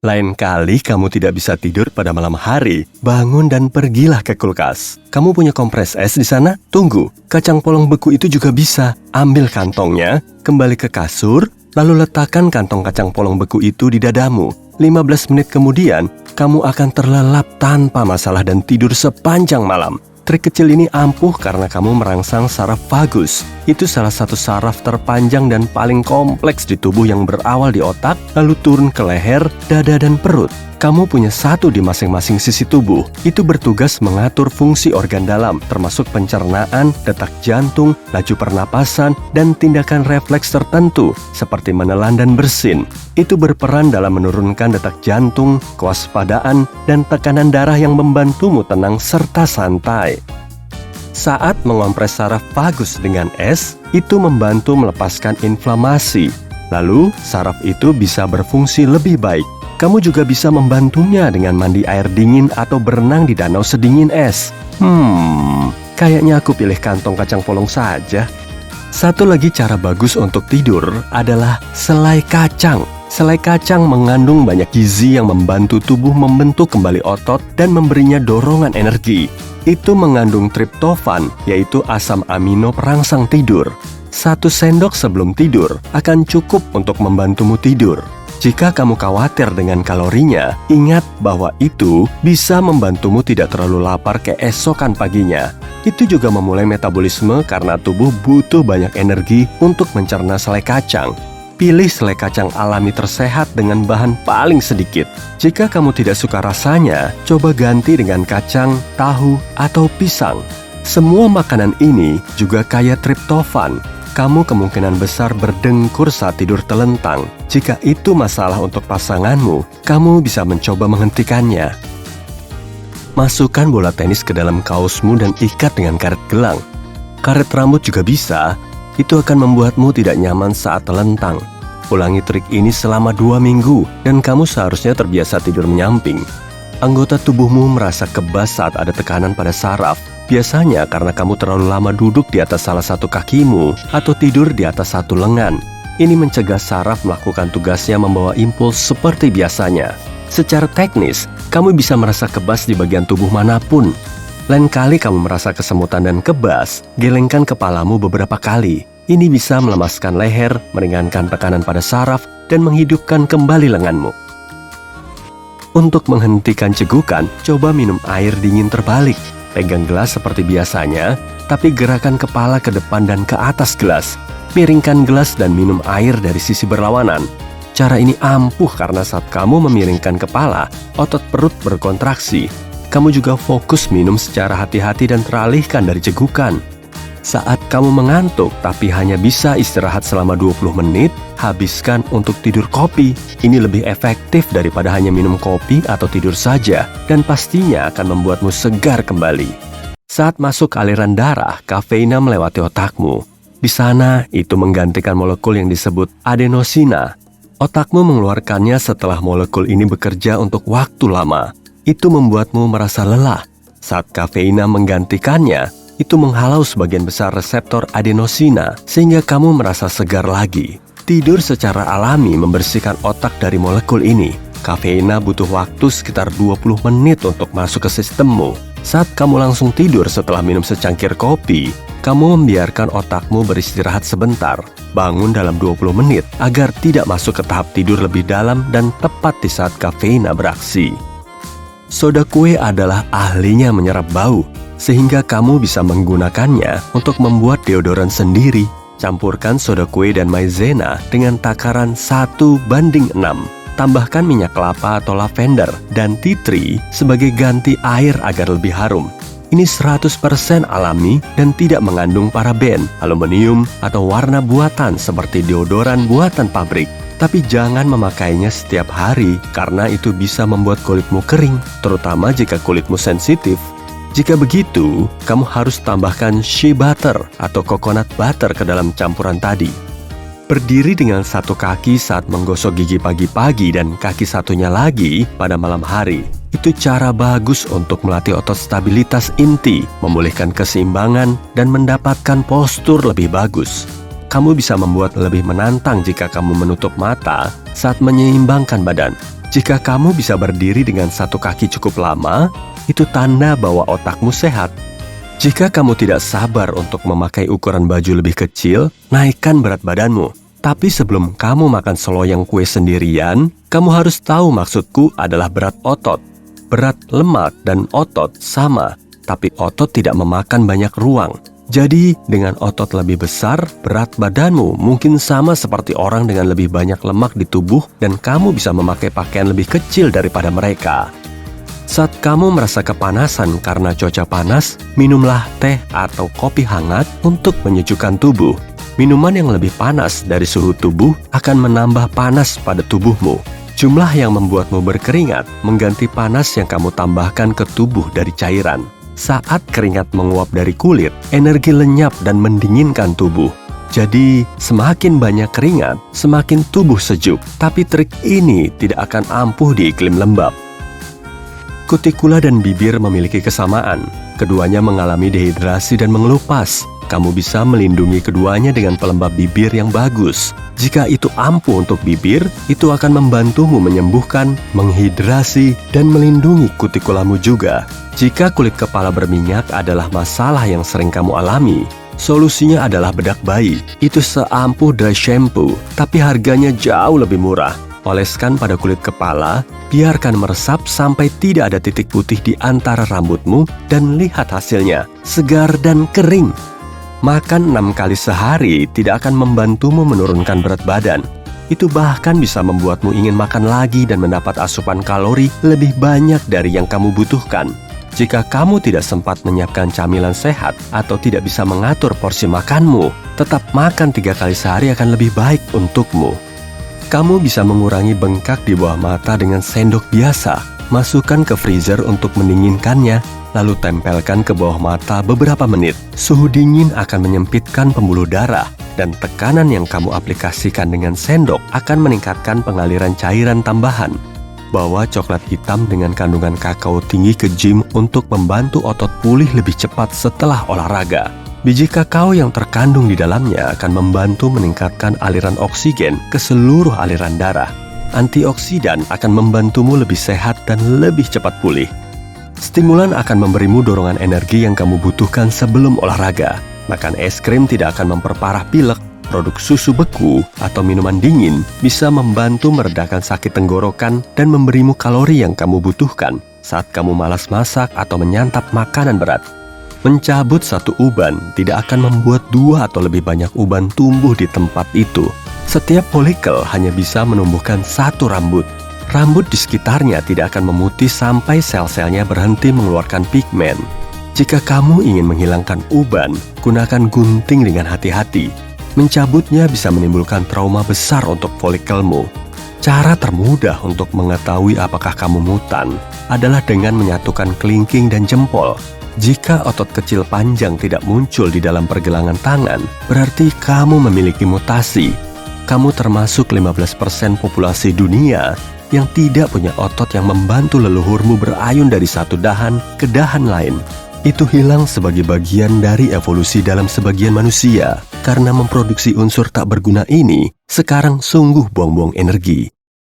Lain kali kamu tidak bisa tidur pada malam hari, bangun dan pergilah ke kulkas. Kamu punya kompres es di sana? Tunggu, kacang polong beku itu juga bisa. Ambil kantongnya, kembali ke kasur, lalu letakkan kantong kacang polong beku itu di dadamu. 15 menit kemudian, kamu akan terlelap tanpa masalah dan tidur sepanjang malam. Trik kecil ini ampuh karena kamu merangsang saraf vagus. Itu salah satu saraf terpanjang dan paling kompleks di tubuh yang berawal di otak, lalu turun ke leher, dada, dan perut. Kamu punya satu di masing-masing sisi tubuh. Itu bertugas mengatur fungsi organ dalam, termasuk pencernaan, detak jantung, laju pernapasan, dan tindakan refleks tertentu, seperti menelan dan bersin. Itu berperan dalam menurunkan detak jantung, kewaspadaan, dan tekanan darah yang membantumu tenang serta santai. Saat mengompres saraf vagus dengan es, itu membantu melepaskan inflamasi. Lalu, saraf itu bisa berfungsi lebih baik. Kamu juga bisa membantunya dengan mandi air dingin atau berenang di danau sedingin es. Kayaknya aku pilih kantong kacang polong saja. Satu lagi cara bagus untuk tidur adalah selai kacang. Selai kacang mengandung banyak gizi yang membantu tubuh membentuk kembali otot dan memberinya dorongan energi. Itu mengandung triptofan, yaitu asam amino perangsang tidur. 1 sendok sebelum tidur akan cukup untuk membantumu tidur. Jika kamu khawatir dengan kalorinya, ingat bahwa itu bisa membantumu tidak terlalu lapar keesokan paginya. Itu juga memulai metabolisme karena tubuh butuh banyak energi untuk mencerna selai kacang. Pilih selai kacang alami tersehat dengan bahan paling sedikit. Jika kamu tidak suka rasanya, coba ganti dengan kacang, tahu, atau pisang. Semua makanan ini juga kaya triptofan. Kamu kemungkinan besar berdengkur saat tidur telentang. Jika itu masalah untuk pasanganmu, kamu bisa mencoba menghentikannya. Masukkan bola tenis ke dalam kaosmu dan ikat dengan karet gelang. Karet rambut juga bisa. Itu akan membuatmu tidak nyaman saat telentang. Ulangi trik ini selama 2 minggu dan kamu seharusnya terbiasa tidur menyamping. Anggota tubuhmu merasa kebas saat ada tekanan pada saraf. Biasanya karena kamu terlalu lama duduk di atas salah satu kakimu atau tidur di atas satu lengan. Ini mencegah saraf melakukan tugasnya membawa impuls seperti biasanya. Secara teknis, kamu bisa merasa kebas di bagian tubuh manapun. Lain kali kamu merasa kesemutan dan kebas, gelengkan kepalamu beberapa kali. Ini bisa melemaskan leher, meringankan tekanan pada saraf, dan menghidupkan kembali lenganmu. Untuk menghentikan cegukan, coba minum air dingin terbalik. Pegang gelas seperti biasanya, tapi gerakan kepala ke depan dan ke atas gelas. Miringkan gelas dan minum air dari sisi berlawanan. Cara ini ampuh karena saat kamu memiringkan kepala, otot perut berkontraksi. Kamu juga fokus minum secara hati-hati dan teralihkan dari cegukan. Saat kamu mengantuk tapi hanya bisa istirahat selama 20 menit, habiskan untuk tidur kopi. Ini lebih efektif daripada hanya minum kopi atau tidur saja, dan pastinya akan membuatmu segar kembali. Saat masuk aliran darah, kafeina melewati otakmu. Di sana, itu menggantikan molekul yang disebut adenosina. Otakmu mengeluarkannya setelah molekul ini bekerja untuk waktu lama. Itu membuatmu merasa lelah. Saat kafeina menggantikannya, itu menghalau sebagian besar reseptor adenosina sehingga kamu merasa segar lagi. Tidur secara alami membersihkan otak dari molekul ini. Kafeina butuh waktu sekitar 20 menit untuk masuk ke sistemmu. Saat kamu langsung tidur setelah minum secangkir kopi, kamu membiarkan otakmu beristirahat sebentar. Bangun dalam 20 menit agar tidak masuk ke tahap tidur lebih dalam dan tepat di saat kafeina beraksi. Soda kue adalah ahlinya menyerap bau, sehingga kamu bisa menggunakannya untuk membuat deodoran sendiri. Campurkan soda kue dan maizena dengan takaran 1:6. Tambahkan minyak kelapa atau lavender dan tea tree sebagai ganti air agar lebih harum. Ini 100% alami dan tidak mengandung paraben, aluminium, atau warna buatan seperti deodoran buatan pabrik. Tapi jangan memakainya setiap hari karena itu bisa membuat kulitmu kering, terutama jika kulitmu sensitif. Jika begitu, kamu harus tambahkan shea butter atau coconut butter ke dalam campuran tadi. Berdiri dengan satu kaki saat menggosok gigi pagi-pagi dan kaki satunya lagi pada malam hari. Itu cara bagus untuk melatih otot stabilitas inti, memulihkan keseimbangan, dan mendapatkan postur lebih bagus. Kamu bisa membuat lebih menantang jika kamu menutup mata saat menyeimbangkan badan. Jika kamu bisa berdiri dengan satu kaki cukup lama, itu tanda bahwa otakmu sehat. Jika kamu tidak sabar untuk memakai ukuran baju lebih kecil, naikkan berat badanmu. Tapi sebelum kamu makan seloyang kue sendirian, kamu harus tahu maksudku adalah berat otot. Berat lemak dan otot sama, tapi otot tidak memakan banyak ruang. Jadi, dengan otot lebih besar, berat badanmu mungkin sama seperti orang dengan lebih banyak lemak di tubuh dan kamu bisa memakai pakaian lebih kecil daripada mereka. Saat kamu merasa kepanasan karena cuaca panas, minumlah teh atau kopi hangat untuk menyejukkan tubuh. Minuman yang lebih panas dari suhu tubuh akan menambah panas pada tubuhmu. Jumlah yang membuatmu berkeringat mengganti panas yang kamu tambahkan ke tubuh dari cairan. Saat keringat menguap dari kulit, energi lenyap dan mendinginkan tubuh. Jadi, semakin banyak keringat, semakin tubuh sejuk. Tapi trik ini tidak akan ampuh di iklim lembab. Kutikula dan bibir memiliki kesamaan. Keduanya mengalami dehidrasi dan mengelupas. Kamu bisa melindungi keduanya dengan pelembab bibir yang bagus. Jika itu ampuh untuk bibir, itu akan membantumu menyembuhkan, menghidrasi, dan melindungi kutikulamu juga. Jika kulit kepala berminyak adalah masalah yang sering kamu alami, solusinya adalah bedak bayi. Itu seampuh dry shampoo, tapi harganya jauh lebih murah. Oleskan pada kulit kepala, biarkan meresap sampai tidak ada titik putih di antara rambutmu, dan lihat hasilnya, segar dan kering. Makan 6 kali sehari tidak akan membantumu menurunkan berat badan. Itu bahkan bisa membuatmu ingin makan lagi dan mendapat asupan kalori lebih banyak dari yang kamu butuhkan. Jika kamu tidak sempat menyiapkan camilan sehat atau tidak bisa mengatur porsi makanmu, tetap makan 3 kali sehari akan lebih baik untukmu. Kamu bisa mengurangi bengkak di bawah mata dengan sendok biasa. Masukkan ke freezer untuk mendinginkannya, lalu tempelkan ke bawah mata beberapa menit. Suhu dingin akan menyempitkan pembuluh darah, dan tekanan yang kamu aplikasikan dengan sendok akan meningkatkan pengaliran cairan tambahan. Bawa coklat hitam dengan kandungan kakao tinggi ke gym untuk membantu otot pulih lebih cepat setelah olahraga. Biji kakao yang terkandung di dalamnya akan membantu meningkatkan aliran oksigen ke seluruh aliran darah. Antioksidan akan membantumu lebih sehat dan lebih cepat pulih. Stimulan akan memberimu dorongan energi yang kamu butuhkan sebelum olahraga. Makan es krim tidak akan memperparah pilek. Produk susu beku atau minuman dingin bisa membantu meredakan sakit tenggorokan dan memberimu kalori yang kamu butuhkan saat kamu malas masak atau menyantap makanan berat. Mencabut satu uban tidak akan membuat 2 atau lebih banyak uban tumbuh di tempat itu. Setiap folikel hanya bisa menumbuhkan 1 rambut. Rambut di sekitarnya tidak akan memutih sampai sel-selnya berhenti mengeluarkan pigmen. Jika kamu ingin menghilangkan uban, gunakan gunting dengan hati-hati. Mencabutnya bisa menimbulkan trauma besar untuk folikelmu. Cara termudah untuk mengetahui apakah kamu mutan adalah dengan menyatukan kelingking dan jempol. Jika otot kecil panjang tidak muncul di dalam pergelangan tangan, berarti kamu memiliki mutasi. Kamu termasuk 15% populasi dunia yang tidak punya otot yang membantu leluhurmu berayun dari satu dahan ke dahan lain. Itu hilang sebagai bagian dari evolusi dalam sebagian manusia. Karena memproduksi unsur tak berguna ini, sekarang sungguh buang-buang energi.